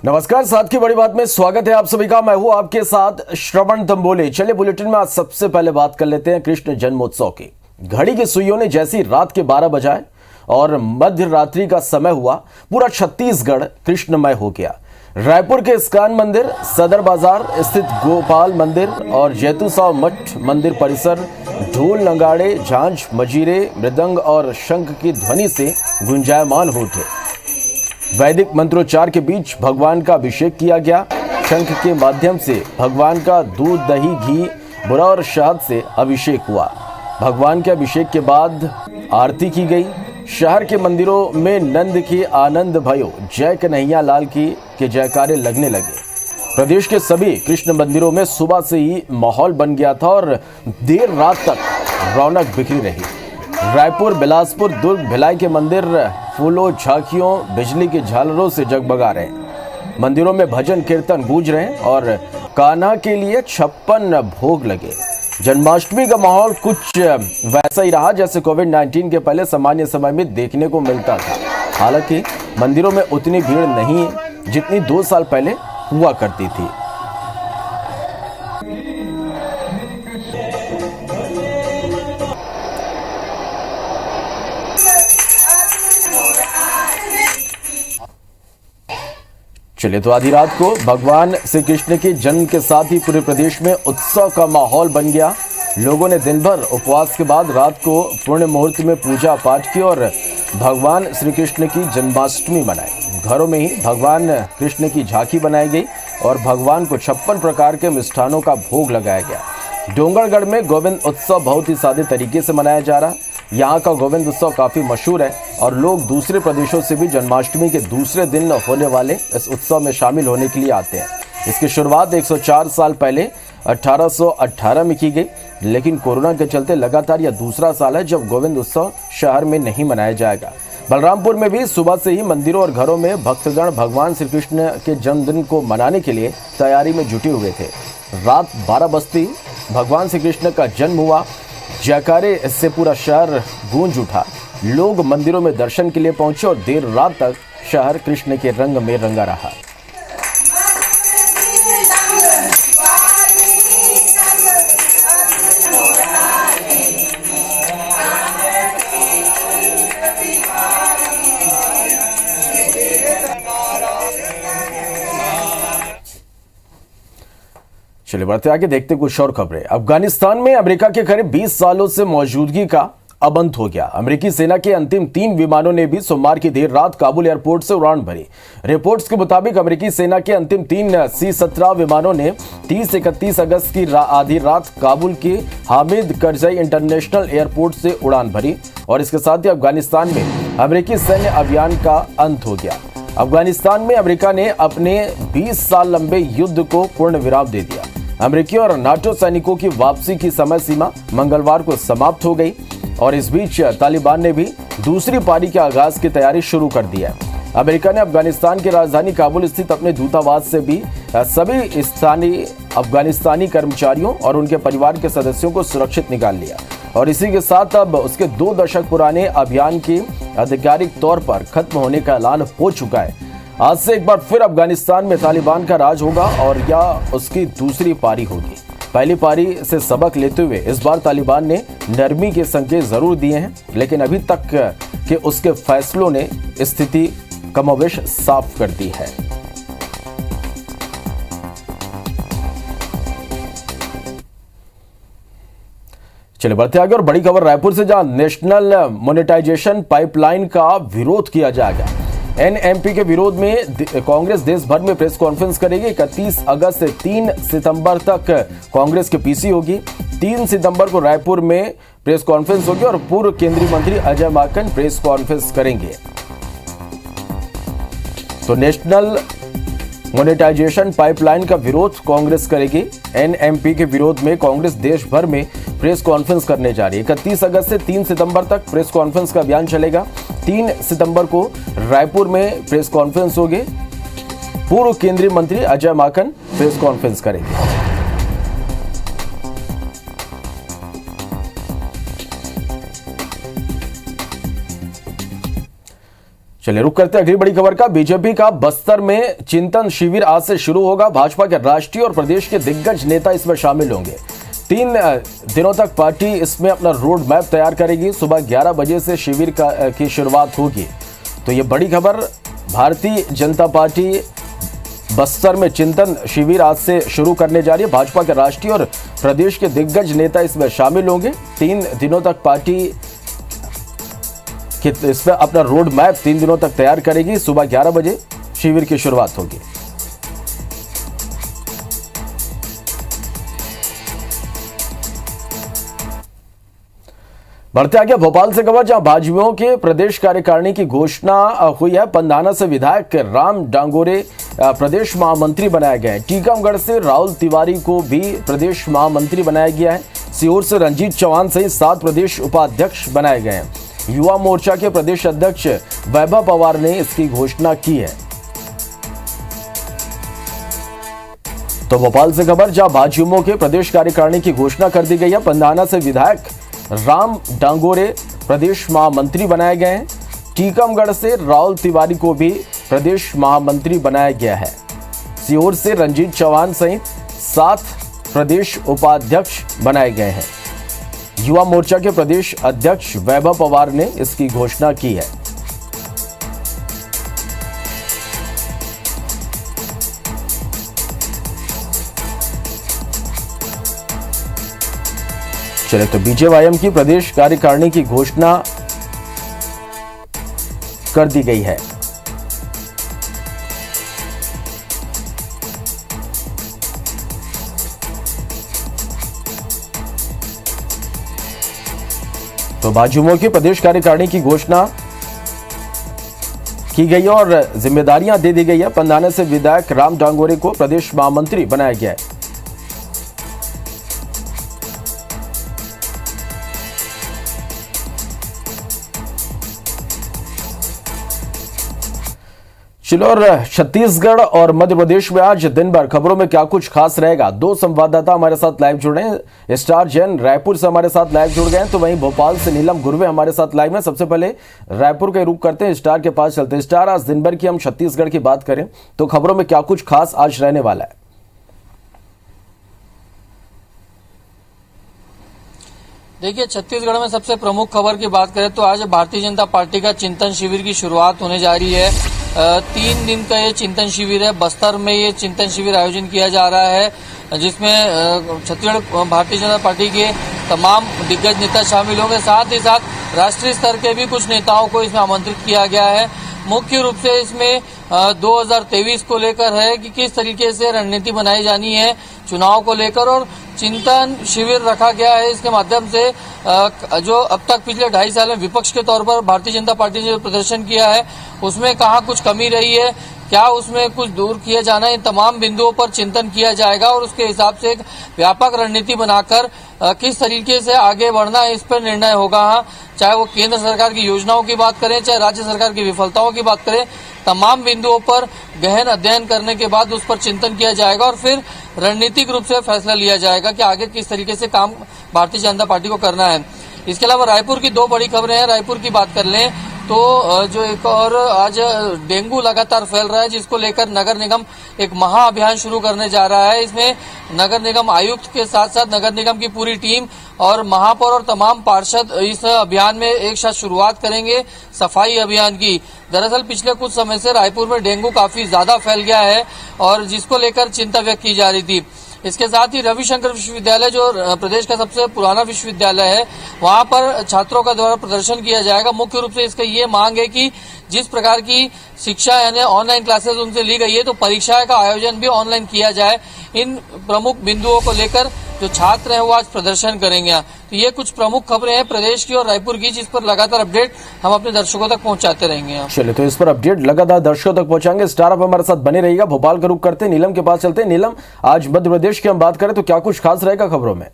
नमस्कार, साथ की बड़ी बात में स्वागत है आप सभी का। मैं हूं आपके साथ श्रवण तंबोले। चलिए बुलेटिन में आज सबसे पहले बात कर लेते हैं कृष्ण जन्मोत्सव की। घड़ी की सुइयों ने जैसी रात के 12 बजाए और मध्य रात्रि का समय हुआ, पूरा छत्तीसगढ़ कृष्णमय हो गया। रायपुर के इस्कान मंदिर, सदर बाजार स्थित गोपाल मंदिर और जैतूसाव मठ मंदिर परिसर ढोल, नगाड़े, झांझ, मजीरे, मृदंग और शंख की ध्वनि से गुंजायमान हो उठे। वैदिक मंत्रोच्चार के बीच भगवान का अभिषेक किया गया। शंख के माध्यम से भगवान का दूध, दही, घी, बुरा और शहद से अभिषेक हुआ। भगवान के अभिषेक के बाद आरती की गई। शहर के मंदिरों में नंद के आनंद भयो, जय कन्हैया लाल की के जयकारे लगने लगे। प्रदेश के सभी कृष्ण मंदिरों में सुबह से ही माहौल बन गया था और देर रात तक रौनक बिखरी रही। रायपुर, बिलासपुर, दुर्ग, भिलाई के मंदिर फूलों, झांकियों, बिजली की झालरों से जगमगा रहे हैं। मंदिरों में भजन कीर्तन गूंज रहे हैं और कान्हा के लिए 56 भोग लगे। जन्माष्टमी का माहौल कुछ वैसा ही रहा जैसे कोविड-19 के पहले सामान्य समय में देखने को मिलता था। हालांकि मंदिरों में उतनी भीड़ नहीं है जितनी 2 साल पहले हुआ करती थी। चलिए, तो आधी रात को भगवान श्री कृष्ण के जन्म के साथ ही पूरे प्रदेश में उत्सव का माहौल बन गया। लोगों ने दिन भर उपवास के बाद रात को पुण्य मुहूर्त में पूजा पाठ की और भगवान श्री कृष्ण की जन्माष्टमी मनाई। घरों में ही भगवान कृष्ण की झांकी बनाई गई और भगवान को 56 प्रकार के मिष्ठानों का भोग लगाया गया। डोंगरगढ़ में गोविंद उत्सव बहुत ही सादे तरीके से मनाया जा रहा है। यहाँ का गोविंद उत्सव काफ़ी मशहूर है और लोग दूसरे प्रदेशों से भी जन्माष्टमी के दूसरे दिन होने वाले इस उत्सव में शामिल होने के लिए आते हैं। इसकी शुरुआत 104 साल पहले 1818 में की गई, लेकिन कोरोना के चलते लगातार यह दूसरा साल है जब गोविंद उत्सव शहर में नहीं मनाया जाएगा। बलरामपुर में भी सुबह से ही मंदिरों और घरों में भक्तगण भगवान श्री कृष्ण के जन्मदिन को मनाने के लिए तैयारी में जुटे हुए थे। रात 12 बजते ही भगवान श्री कृष्ण का जन्म हुआ। जयकारे इससे पूरा शहर गूंज उठा। लोग मंदिरों में दर्शन के लिए पहुंचे और देर रात तक शहर कृष्ण के रंग में रंगा रहा। चलिए बढ़ते आगे, देखते कुछ और खबरें। अफगानिस्तान में अमेरिका के करीब 20 सालों से मौजूदगी का अब अंत हो गया। अमेरिकी सेना के अंतिम 3 विमानों ने भी सोमवार की देर रात काबुल एयरपोर्ट से उड़ान भरी। रिपोर्ट्स के मुताबिक अमेरिकी सेना के अंतिम 3 C-17 विमानों ने 30-31 अगस्त की आधी रात काबुल के हामिद करजई इंटरनेशनल एयरपोर्ट से उड़ान भरी और इसके साथ ही अफगानिस्तान में अमेरिकी सैन्य अभियान का अंत हो गया। अफगानिस्तान में अमेरिका ने अपने 20 साल लंबे युद्ध को पूर्ण विराम दे दिया। अमेरिकी और नाटो सैनिकों की वापसी की समय सीमा मंगलवार को समाप्त हो गई और इस बीच तालिबान ने भी दूसरी पारी के आगाज की तैयारी शुरू कर दी है। अमेरिका ने अफगानिस्तान की राजधानी काबुल स्थित अपने दूतावास से भी सभी स्थानीय अफगानिस्तानी कर्मचारियों और उनके परिवार के सदस्यों को सुरक्षित निकाल लिया और इसी के साथ अब उसके 2 दशक पुराने अभियान के आधिकारिक तौर पर खत्म होने का ऐलान हो चुका है। आज से एक बार फिर अफगानिस्तान में तालिबान का राज होगा और यह उसकी दूसरी पारी होगी। पहली पारी से सबक लेते हुए इस बार तालिबान ने नरमी के संकेत जरूर दिए हैं, लेकिन अभी तक के उसके फैसलों ने स्थिति कमोबेश साफ कर दी है। चलिए बढ़ते आगे और बड़ी खबर रायपुर से, जहां नेशनल मोनेटाइजेशन पाइपलाइन का विरोध किया जाएगा। एनएमपी के विरोध में कांग्रेस देश भर में प्रेस कॉन्फ्रेंस करेगी। 31 अगस्त से 3 सितंबर तक कांग्रेस की पीसी होगी। 3 सितंबर को रायपुर में प्रेस कॉन्फ्रेंस होगी और पूर्व केंद्रीय मंत्री अजय माकन प्रेस कॉन्फ्रेंस करेंगे। तो नेशनल मोनेटाइजेशन पाइपलाइन का विरोध कांग्रेस करेगी। एनएमपी के विरोध में कांग्रेस देश भर में प्रेस कॉन्फ्रेंस करने जा रही है। 31 अगस्त से 3 सितंबर तक प्रेस कॉन्फ्रेंस का अभियान चलेगा। 3 सितंबर को रायपुर में प्रेस कॉन्फ्रेंस होगी। पूर्व केंद्रीय मंत्री अजय माकन प्रेस कॉन्फ्रेंस करेंगे। चलिए रुक करते हैं अगली बड़ी खबर का। बीजेपी का बस्तर में चिंतन शिविर आज से शुरू होगा। भाजपा के राष्ट्रीय और प्रदेश के दिग्गज नेता इसमें शामिल होंगे। 3 दिनों तक पार्टी इसमें अपना रोड मैप तैयार करेगी। सुबह 11 बजे से शिविर की शुरुआत होगी। तो ये बड़ी खबर, भारतीय जनता पार्टी बस्तर में चिंतन शिविर आज से शुरू करने जा रही है। भाजपा के राष्ट्रीय और प्रदेश के दिग्गज नेता इसमें शामिल होंगे। 3 दिनों तक पार्टी इसमें अपना रोड मैप 3 दिनों तक तैयार करेगी। सुबह 11 बजे शिविर की शुरुआत होगी। बढ़ते आगे भोपाल से खबर, जहां भाजयुमो के प्रदेश कार्यकारिणी की घोषणा हुई है। पंधाना से विधायक राम डांगोरे प्रदेश महामंत्री बनाए गए हैं। टीकमगढ़ से राहुल तिवारी को भी प्रदेश महामंत्री बनाया गया है। सीहोर से रंजीत चौहान सहित 7 प्रदेश उपाध्यक्ष बनाए गए हैं। युवा मोर्चा के प्रदेश अध्यक्ष वैभव पवार ने इसकी घोषणा की है। तो भोपाल से खबर, जहां भाजयुमो के प्रदेश कार्यकारिणी की घोषणा कर दी गई है। पंधाना से विधायक राम डांगोरे प्रदेश महामंत्री बनाए गए हैं। टीकमगढ़ से राहुल तिवारी को भी प्रदेश महामंत्री बनाया गया है। सीहोर से रंजीत चौहान सहित 7 प्रदेश उपाध्यक्ष बनाए गए हैं। युवा मोर्चा के प्रदेश अध्यक्ष वैभव पवार ने इसकी घोषणा की है। चले तो बीजेवाईएम की प्रदेश कार्यकारिणी की घोषणा कर दी गई है। तो भाजयुमो की प्रदेश कार्यकारिणी की घोषणा की गई है और जिम्मेदारियां दे दी गई है। पंधाना से विधायक राम डांगोरे को प्रदेश महामंत्री बनाया गया है। चलो, और छत्तीसगढ़ और मध्य प्रदेश में आज दिन भर खबरों में क्या कुछ खास रहेगा। 2 संवाददाता हमारे साथ लाइव जुड़े हैं। स्टार जैन रायपुर से हमारे साथ लाइव जुड़ गए हैं, तो वहीं भोपाल से नीलम गुरवे हमारे साथ लाइव में। सबसे पहले रायपुर का रुख करते हैं, स्टार के पास चलते हैं। स्टार, आज दिन भर की हम छत्तीसगढ़ की बात करें तो खबरों में क्या कुछ खास आज रहने वाला है? देखिए, छत्तीसगढ़ में सबसे प्रमुख खबर की बात करें तो आज भारतीय जनता पार्टी का चिंतन शिविर की शुरुआत होने जा रही है। 3 दिन का ये चिंतन शिविर है। बस्तर में ये चिंतन शिविर आयोजन किया जा रहा है, जिसमें छत्तीसगढ़ भारतीय जनता पार्टी के तमाम दिग्गज नेता शामिल होंगे। साथ ही साथ राष्ट्रीय स्तर के भी कुछ नेताओं को इसमें आमंत्रित किया गया है। मुख्य रूप से इसमें 2023 को लेकर है कि किस तरीके से रणनीति बनाई जानी है चुनाव को लेकर, और चिंतन शिविर रखा गया है। इसके माध्यम से जो अब तक पिछले 2.5 साल में विपक्ष के तौर पर भारतीय जनता पार्टी ने जो प्रदर्शन किया है उसमें कहाँ कुछ कमी रही है, क्या उसमें कुछ दूर किया जाना है, इन तमाम बिंदुओं पर चिंतन किया जाएगा और उसके हिसाब से एक व्यापक रणनीति बनाकर किस तरीके से आगे बढ़ना है इस पर निर्णय होगा। चाहे वो केंद्र सरकार की योजनाओं की बात करें, चाहे राज्य सरकार की विफलताओं की बात करें, तमाम बिंदुओं पर गहन अध्ययन करने के बाद उस पर चिंतन किया जाएगा और फिर रणनीतिक रूप से फैसला लिया जाएगा कि आगे किस तरीके से काम भारतीय जनता पार्टी को करना है। इसके अलावा रायपुर की 2 बड़ी खबरें हैं। रायपुर की बात कर लें तो जो एक और आज डेंगू लगातार फैल रहा है, जिसको लेकर नगर निगम एक महाअभियान शुरू करने जा रहा है। इसमें नगर निगम आयुक्त के साथ साथ नगर निगम की पूरी टीम और महापौर और तमाम पार्षद इस अभियान में एक साथ शुरुआत करेंगे सफाई अभियान की। दरअसल पिछले कुछ समय से रायपुर में डेंगू काफी ज्यादा फैल गया है और जिसको लेकर चिंता व्यक्त की जा रही थी। इसके साथ ही रविशंकर विश्वविद्यालय जो प्रदेश का सबसे पुराना विश्वविद्यालय है, वहां पर छात्रों का द्वारा प्रदर्शन किया जाएगा। मुख्य रूप से इसका ये मांग है कि जिस प्रकार की शिक्षा यानी ऑनलाइन क्लासेस उनसे ली गई है, तो परीक्षा का आयोजन भी ऑनलाइन किया जाए। इन प्रमुख बिंदुओं को लेकर जो छात्र हैं वो आज प्रदर्शन करेंगे। तो ये कुछ प्रमुख खबरें हैं प्रदेश की और रायपुर की, जिस पर लगातार अपडेट हम अपने दर्शकों तक पहुंचाते रहेंगे। चलिए, तो इस पर अपडेट लगातार दर्शकों तक पहुंचाएंगे। स्टार आप हमारे साथ बने रहिएगा। भोपाल का रुख करते हैं, नीलम के पास चलते हैं। नीलम, आज मध्य प्रदेश की हम बात करें तो क्या कुछ खास रहेगा खबरों में?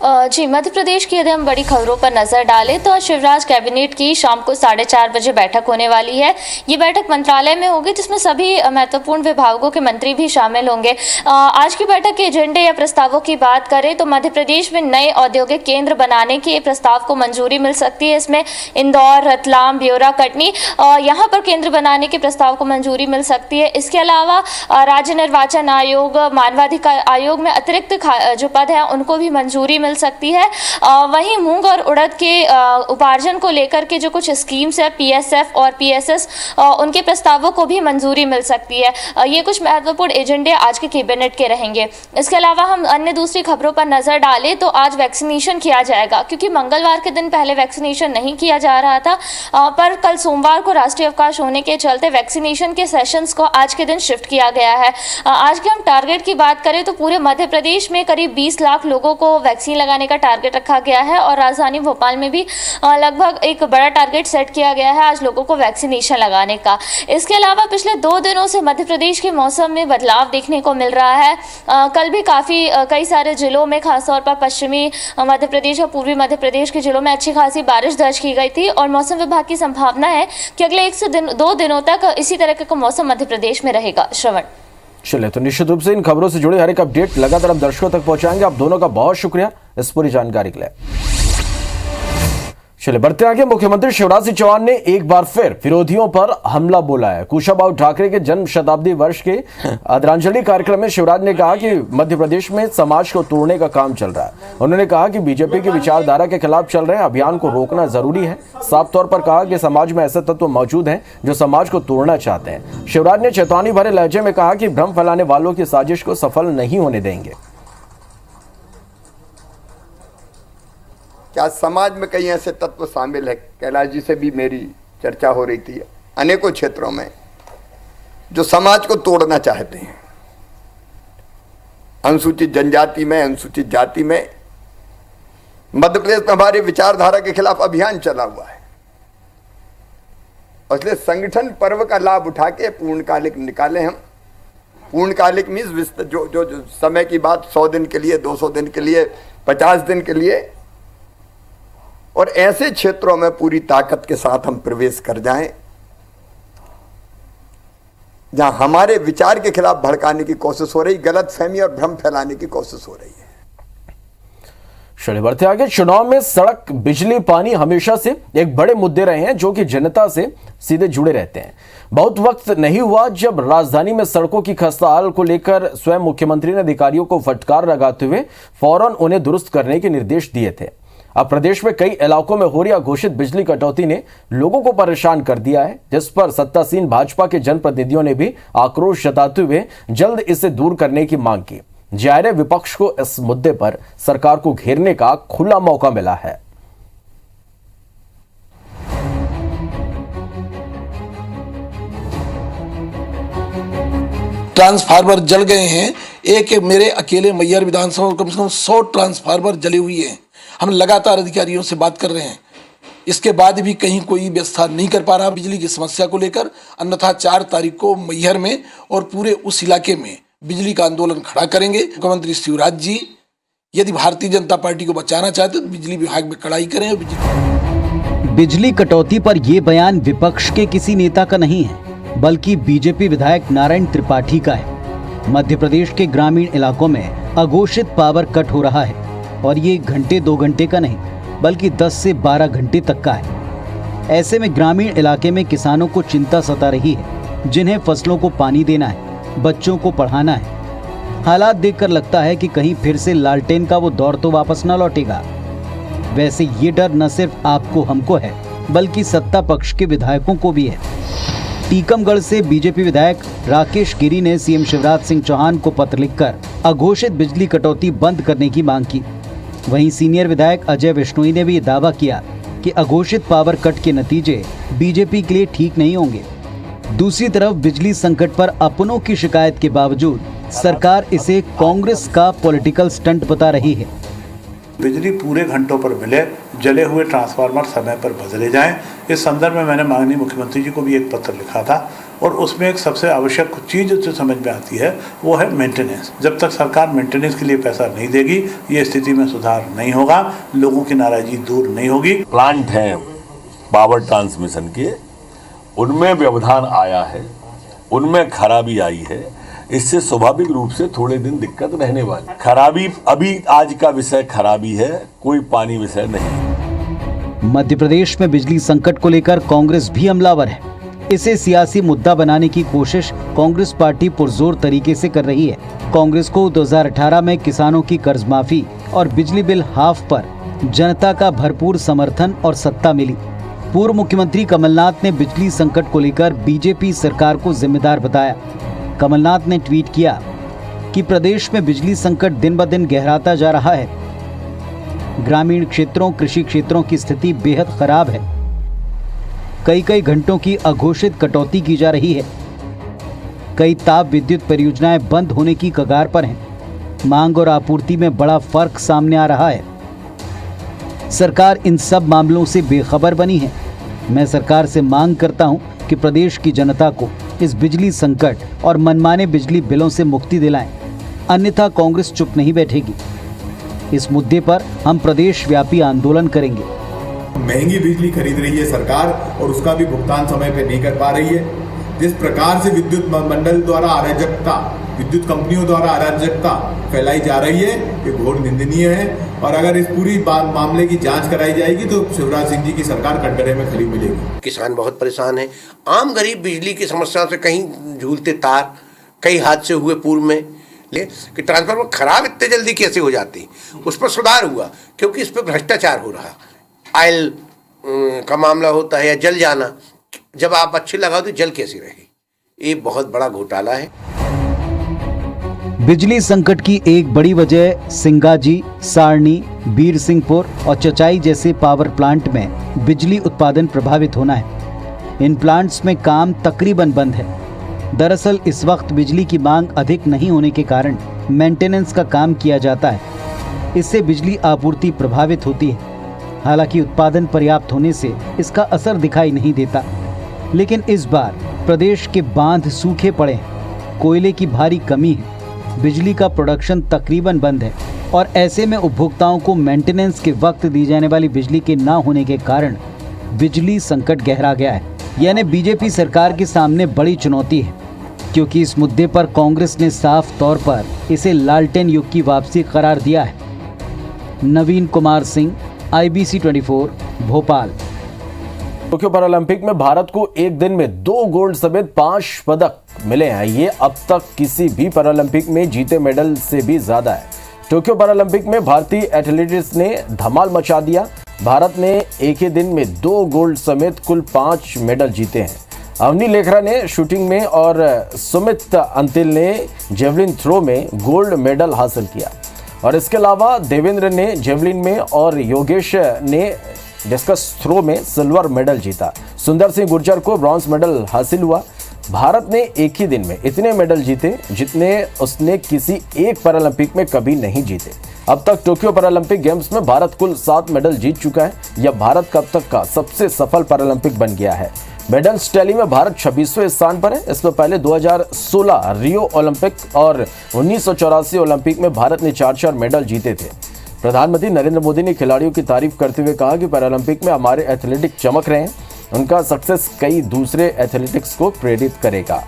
जी, मध्य प्रदेश की यदि हम बड़ी खबरों पर नजर डालें तो आज शिवराज कैबिनेट की शाम को 4:30 बजे बैठक होने वाली है। ये बैठक मंत्रालय में होगी जिसमें सभी महत्वपूर्ण विभागों के मंत्री भी शामिल होंगे। आज की बैठक के एजेंडे या प्रस्तावों की बात करें तो मध्य प्रदेश में नए औद्योगिक केंद्र बनाने के प्रस्ताव को मंजूरी मिल सकती है। इसमें इंदौर, रतलाम, ब्योरा, कटनी यहाँ पर केंद्र बनाने के प्रस्ताव को मंजूरी मिल सकती है। इसके अलावा राज्य निर्वाचन आयोग, मानवाधिकार आयोग में अतिरिक्त जो पद है उनको भी मंजूरी मिल सकती है। वहीं मूंग और उड़द के उपार्जन को लेकर के जो कुछ स्कीम्स है, पीएसएफ और पीएसएस, उनके प्रस्तावों को भी मंजूरी मिल सकती है। ये कुछ महत्वपूर्ण एजेंडे आज के कैबिनेट के रहेंगे। इसके अलावा हम अन्य दूसरी खबरों पर नजर डालें तो आज वैक्सीनेशन किया जाएगा, क्योंकि मंगलवार के दिन पहले वैक्सीनेशन नहीं किया जा रहा था, पर कल सोमवार को राष्ट्रीय अवकाश होने के चलते वैक्सीनेशन के सेशंस को आज के दिन शिफ्ट किया गया है। आज के हम टारगेट की बात करें तो पूरे मध्य प्रदेश में करीब 20 लाख लोगों को वैक्सीन लगाने का टारगेट रखा गया है और राजधानी भोपाल में भी लगभग एक बड़ा टारगेट सेट किया गया है आज लोगों को वैक्सीनेशन लगाने का। इसके अलावा पिछले 2 दिनों से मध्य प्रदेश के मौसम में बदलाव देखने को मिल रहा है। कल भी कई सारे जिलों में, खासतौर पर पश्चिमी मध्य प्रदेश और पूर्वी मध्य प्रदेश के जिलों में अच्छी खासी बारिश दर्ज की गई थी और मौसम विभाग की संभावना है कि अगले 1 से 2 दिनों तक इसी तरह का मौसम मध्य प्रदेश में रहेगा। श्रवण, चलिए, तो निश्चित रूप से इन खबरों से जुड़े हर एक अपडेट लगातार हम दर्शकों तक पहुंचाएंगे। आप दोनों का बहुत शुक्रिया इस पूरी जानकारी के लिए। चलिए, बढ़ते आगे। मुख्यमंत्री शिवराज सिंह चौहान ने एक बार फिर विरोधियों पर हमला बोला है। कुशाभाऊ ठाकरे के जन्म शताब्दी वर्ष के आदरांजलि कार्यक्रम में शिवराज ने कहा कि मध्य प्रदेश में समाज को तोड़ने का काम चल रहा है। उन्होंने कहा कि बीजेपी की विचारधारा के खिलाफ चल रहे अभियान को रोकना जरूरी है। साफ तौर पर कहा कि समाज में ऐसे तत्व मौजूद हैं जो समाज को तोड़ना चाहते हैं। शिवराज ने चेतावनी भरे लहजे में कहा कि भ्रम फैलाने वालों की साजिश को सफल नहीं होने देंगे। क्या समाज में कई ऐसे तत्व शामिल है, कैलाश जी से भी मेरी चर्चा हो रही थी, अनेकों क्षेत्रों में जो समाज को तोड़ना चाहते हैं। अनुसूचित जनजाति में, अनुसूचित जाति में मध्य प्रदेश में हमारी विचारधारा के खिलाफ अभियान चला हुआ है। इसलिए संगठन पर्व का लाभ उठा के पूर्णकालिक निकाले हम। पूर्णकालिक मीन्स जो समय की बात 100 दिन के लिए, 200 दिन के लिए, 50 दिन के लिए, और ऐसे क्षेत्रों में पूरी ताकत के साथ हम प्रवेश कर जाएं जहां हमारे विचार के खिलाफ भड़काने की कोशिश हो रही, गलतफहमी और भ्रम फैलाने की कोशिश हो रही है। चलिए, बढ़ते आगे। चुनाव में सड़क, बिजली, पानी हमेशा से एक बड़े मुद्दे रहे हैं जो कि जनता से सीधे जुड़े रहते हैं। बहुत वक्त नहीं हुआ जब राजधानी में सड़कों की खस्ता हाल को लेकर स्वयं मुख्यमंत्री ने अधिकारियों को फटकार लगाते हुए फौरन उन्हें दुरुस्त करने के निर्देश दिए थे। अब प्रदेश में कई इलाकों में हो रही अघोषित बिजली कटौती ने लोगों को परेशान कर दिया है, जिस पर सत्तासीन भाजपा के जनप्रतिनिधियों ने भी आक्रोश जताते हुए जल्द इसे दूर करने की मांग की। जाहिर है, विपक्ष को इस मुद्दे पर सरकार को घेरने का खुला मौका मिला है। ट्रांसफार्मर जल गए हैं। एक मेरे अकेले मैयर विधानसभा कम से कम 100 ट्रांसफार्मर जले हुए हैं। हम लगातार अधिकारियों से बात कर रहे हैं, इसके बाद भी कहीं कोई व्यवस्था नहीं कर पा रहा बिजली की समस्या को लेकर। अन्यथा 4 तारीख को मैहर में और पूरे उस इलाके में बिजली का आंदोलन खड़ा करेंगे। मुख्यमंत्री शिवराज जी यदि भारतीय जनता पार्टी को बचाना चाहते तो बिजली विभाग में कड़ाई करें। बिजली कटौती पर यह बयान विपक्ष के किसी नेता का नहीं है, बल्कि बीजेपी विधायक नारायण त्रिपाठी का है। मध्य प्रदेश के ग्रामीण इलाकों में अघोषित पावर कट हो रहा है और ये घंटे 2 घंटे का नहीं बल्कि 10 से 12 घंटे तक का है। ऐसे में ग्रामीण इलाके में किसानों को चिंता सता रही है, जिन्हें फसलों को पानी देना है, बच्चों को पढ़ाना है। हालात देखकर लगता है कि कहीं फिर से लालटेन का वो दौर तो वापस न लौटेगा। वैसे ये डर न सिर्फ आपको हमको है, बल्कि सत्ता पक्ष के विधायकों को भी है। टीकमगढ़ से बीजेपी विधायक राकेश गिरी ने सीएम शिवराज सिंह चौहान को पत्र लिखकर अघोषित बिजली कटौती बंद करने की मांग की। वहीं सीनियर विधायक अजय विश्नोई ने भी दावा किया कि अघोषित पावर कट के नतीजे बीजेपी के लिए ठीक नहीं होंगे। दूसरी तरफ बिजली संकट पर अपनों की शिकायत के बावजूद सरकार इसे कांग्रेस का पॉलिटिकल स्टंट बता रही है। बिजली पूरे घंटों पर मिले, जले हुए ट्रांसफार्मर समय पर बदले जाएं। इस संदर्भ में मैंने माननीय मुख्यमंत्री जी को भी एक पत्र लिखा था और उसमें एक सबसे आवश्यक चीज़ जो समझ में आती है वो है मेंटेनेंस। जब तक सरकार मेंटेनेंस के लिए पैसा नहीं देगी ये स्थिति में सुधार नहीं होगा, लोगों की नाराजगी दूर नहीं होगी। प्लांट हैं पावर ट्रांसमिशन के, उनमें व्यवधान आया है, उनमें खराबी आई है, इससे स्वाभाविक रूप से थोड़े दिन दिक्कत रहने वाली। खराबी अभी आज का विषय खराबी है, कोई पानी विषय नहीं। मध्य प्रदेश में बिजली संकट को लेकर कांग्रेस भी हमलावर है। इसे सियासी मुद्दा बनाने की कोशिश कांग्रेस पार्टी पुरजोर तरीके से कर रही है। कांग्रेस को 2018 में किसानों की कर्ज माफी और बिजली बिल हाफ पर जनता का भरपूर समर्थन और सत्ता मिली। पूर्व मुख्यमंत्री कमलनाथ ने बिजली संकट को लेकर बीजेपी सरकार को जिम्मेदार बताया। कमलनाथ ने ट्वीट किया कि प्रदेश में बिजली संकट दिन ब दिन गहराता जा रहा है। ग्रामीण क्षेत्रों, कृषि क्षेत्रों की स्थिति बेहद खराब है। कई घंटों की अघोषित कटौती की जा रही है। कई ताप विद्युत परियोजनाएं बंद होने की कगार पर हैं। मांग और आपूर्ति में बड़ा फर्क सामने आ रहा है। सरकार इन सब मामलों से बेखबर बनी है। मैं सरकार से मांग करता हूं कि प्रदेश की जनता को इस बिजली संकट और मनमाने बिजली बिलों से मुक्ति दिलाएं, अन्यथा कांग्रेस चुप नहीं बैठेगी। इस मुद्दे पर हम प्रदेश व्यापी आंदोलन करेंगे। महंगी बिजली खरीद रही है सरकार और उसका भी भुगतान समय पे नहीं कर पा रही है। जिस प्रकार से विद्युत मंडल द्वारा अराजकता, विद्युत कंपनियों द्वारा अराजकता फैलाई जा रही है, ये घोर निंदनीय है। और अगर इस पूरी मामले की जांच कराई जाएगी तो शिवराज सिंह जी की सरकार कटघरे में खड़ी मिलेगी। किसान बहुत परेशान है। आम गरीब बिजली की समस्या से कहीं झूलते तार, कई हादसे हुए पूर्व में कि ट्रांसफार्मर खराब इतने जल्दी कैसे हो जाती, उस पर सुधार हुआ क्योंकि इस पर भ्रष्टाचार हो रहा। आयल का मामला होता है या जल जाना, जब आप अच्छे लगाओ तो जल कैसी रहे, ये बहुत बड़ा घोटाला है। बिजली संकट की एक बड़ी वजह सिंगाजी, सारनी, बीर सिंहपुर और चचाई जैसे पावर प्लांट में बिजली उत्पादन प्रभावित होना है। इन प्लांट्स में काम तकरीबन बंद है। दरअसल इस वक्त बिजली की मांग अधिक नहीं होने के कारण मेंटेनेंस का काम किया जाता है। इससे बिजली आपूर्ति प्रभावित होती है। हालांकि उत्पादन पर्याप्त होने से इसका असर दिखाई नहीं देता, लेकिन इस बार प्रदेश के बांध सूखे पड़े हैं, कोयले की भारी कमी है, बिजली का प्रोडक्शन तकरीबन बंद है और ऐसे में उपभोक्ताओं को मेंटेनेंस के वक्त दी जाने वाली बिजली के ना होने के कारण बिजली संकट गहरा गया है। यानी बीजेपी सरकार के सामने बड़ी चुनौती है, क्योंकि इस मुद्दे पर कांग्रेस ने साफ तौर पर इसे लालटेन युग की वापसी करार दिया है। Naveen Kumar Singh, IBC 24, Bhopal. Tokyo Paralympic में भारत को एक दिन में 2 गोल्ड समेत 5 पदक मिले हैं। ये अब तक किसी भी पैरालंपिक में जीते मेडल से भी ज्यादा है। टोक्यो पैरालंपिक में भारतीय एथलीट्स ने धमाल मचा दिया। भारत ने एक ही दिन में 2 गोल्ड समेत कुल 5 मेडल जीते हैं। अवनी लेखरा ने शूटिंग में और सुमित अंतिल ने जेवलिन थ्रो में गोल्ड मेडल हासिल किया और इसके अलावा देवेंद्र ने जेवलिन में और योगेश ने डिस्कस थ्रो में सिल्वर मेडल जीता। सुंदर सिंह गुर्जर को ब्रॉन्ज मेडल हासिल हुआ। भारत ने एक ही दिन में इतने मेडल जीते जितने उसने किसी एक पैरालंपिक में कभी नहीं जीते। अब तक टोक्यो पैरालंपिक गेम्स में भारत कुल 7 मेडल जीत चुका है। यह भारत का अब तक का सबसे सफल पैरालंपिक बन गया है। मेडल्स टैली में भारत 26वें स्थान पर है। इससे पहले 2016 रियो ओलंपिक और 1984 ओलंपिक में भारत ने 4 मेडल जीते थे। प्रधानमंत्री नरेंद्र मोदी ने खिलाड़ियों की तारीफ करते हुए कहा कि पैरालंपिक में हमारे एथलेटिक चमक रहे हैं। उनका सक्सेस कई दूसरे एथलेटिक्स को प्रेरित करेगा।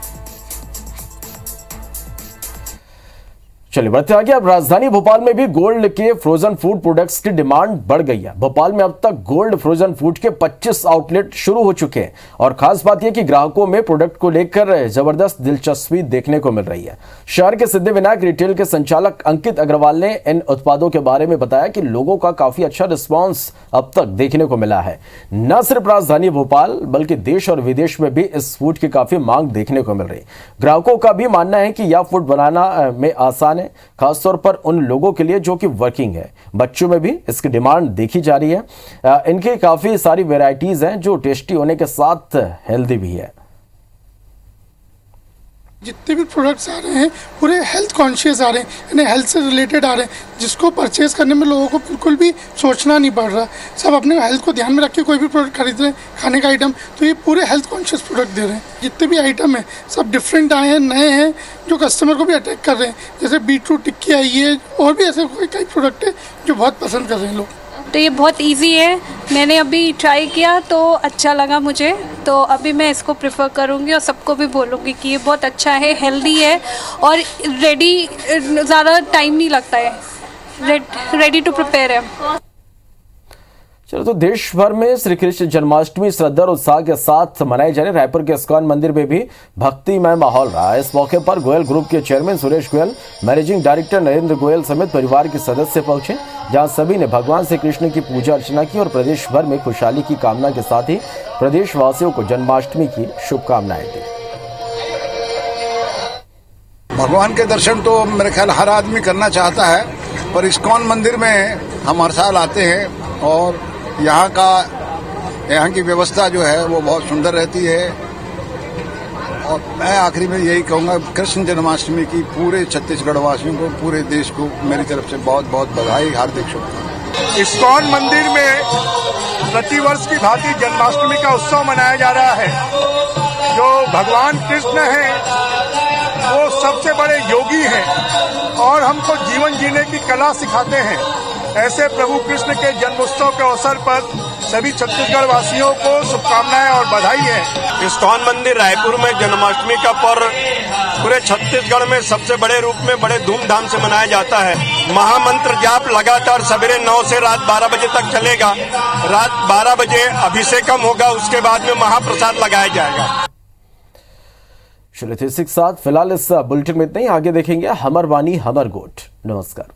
चलिए बढ़ते आगे। अब राजधानी भोपाल में भी गोल्ड के फ्रोजन फूड प्रोडक्ट्स की डिमांड बढ़ गई है। भोपाल में अब तक गोल्ड फ्रोजन फूड के 25 आउटलेट शुरू हो चुके हैं और खास बात यह कि ग्राहकों में प्रोडक्ट को लेकर जबरदस्त दिलचस्पी देखने को मिल रही है। शहर के सिद्धिविनायक रिटेल के संचालक अंकित अग्रवाल ने इन उत्पादों के बारे में बताया कि लोगों का काफी अच्छा रिस्पॉन्स अब तक देखने को मिला है। न सिर्फ राजधानी भोपाल बल्कि देश और विदेश में भी इस फूड की काफी मांग देखने को मिल रही है। ग्राहकों का भी मानना है कि यह फूड बनाना में आसान है, खासतौर पर उन लोगों के लिए जो कि वर्किंग है। बच्चों में भी इसकी डिमांड देखी जा रही है। इनकी काफी सारी वैरायटीज हैं जो टेस्टी होने के साथ हेल्दी भी है। जितने भी प्रोडक्ट्स आ रहे हैं पूरे हेल्थ कॉन्शियस आ रहे हैं, यानी हेल्थ से रिलेटेड आ रहे हैं, जिसको परचेज करने में लोगों को बिल्कुल भी सोचना नहीं पड़ रहा। सब अपने हेल्थ को ध्यान में रख के कोई भी प्रोडक्ट खरीद रहे हैं, खाने का आइटम, तो ये पूरे हेल्थ कॉन्शियस प्रोडक्ट दे रहे हैं। जितने भी आइटम हैं सब डिफरेंट आए हैं, नए हैं, जो कस्टमर को भी अट्रैक्ट कर रहे हैं। जैसे बीटरूट टिक्की आई है, और भी ऐसे कई प्रोडक्ट है जो बहुत पसंद कर रहे हैं लोग। तो ये बहुत इजी है, मैंने अभी ट्राई किया तो अच्छा लगा मुझे, तो अभी मैं इसको प्रेफर करूँगी और सबको भी बोलूँगी कि ये बहुत अच्छा है, हेल्दी है और रेडी, ज़्यादा टाइम नहीं लगता है, रेडी टू प्रिपेयर है। चलो, तो देश भर में श्री कृष्ण जन्माष्टमी श्रद्धा और उत्साह के साथ मनाई जा रही। रायपुर के इस्कॉन मंदिर में भी भक्तिमय माहौल रहा। इस मौके पर गोयल ग्रुप के chairman Suresh Goyal, managing director Narendra Goyal समेत परिवार के सदस्य पहुंचे, जहां सभी ने भगवान श्री कृष्ण की पूजा अर्चना की और प्रदेश भर में खुशहाली की कामना के साथ ही प्रदेशवासियों को जन्माष्टमी की शुभकामनाएं दी। भगवान के दर्शन तो मेरे ख्याल हर आदमी करना चाहता है, पर इस्कॉन मंदिर में हम हर साल आते हैं और यहाँ की व्यवस्था जो है वो बहुत सुंदर रहती है। और मैं आखिरी में यही कहूँगा, कृष्ण जन्माष्टमी की पूरे छत्तीसगढ़ वासियों को, पूरे देश को मेरी तरफ से बहुत बहुत बधाई, हार्दिक शुभकामनाएं। इस्कॉन मंदिर में प्रतिवर्ष की भांति जन्माष्टमी का उत्सव मनाया जा रहा है। जो भगवान कृष्ण हैं वो सबसे बड़े योगी हैं और हमको जीवन जीने की कला सिखाते हैं। ऐसे प्रभु कृष्ण के जन्मोत्सव के अवसर पर सभी छत्तीसगढ़ वासियों को शुभकामनाएं और बधाई है। इस्कॉन मंदिर रायपुर में जन्माष्टमी का पर्व पूरे छत्तीसगढ़ में सबसे बड़े रूप में बड़े धूमधाम से मनाया जाता है। महामंत्र जाप लगातार सवेरे 9 से रात 12 बजे तक चलेगा। रात 12 बजे अभिषेकम होगा, उसके बाद में महाप्रसाद लगाया जाएगा। चलिए, इसी के साथ फिलहाल इस बुलेटिन में इतना ही। आगे देखेंगे हमर वाणी हमर गोठ। नमस्कार।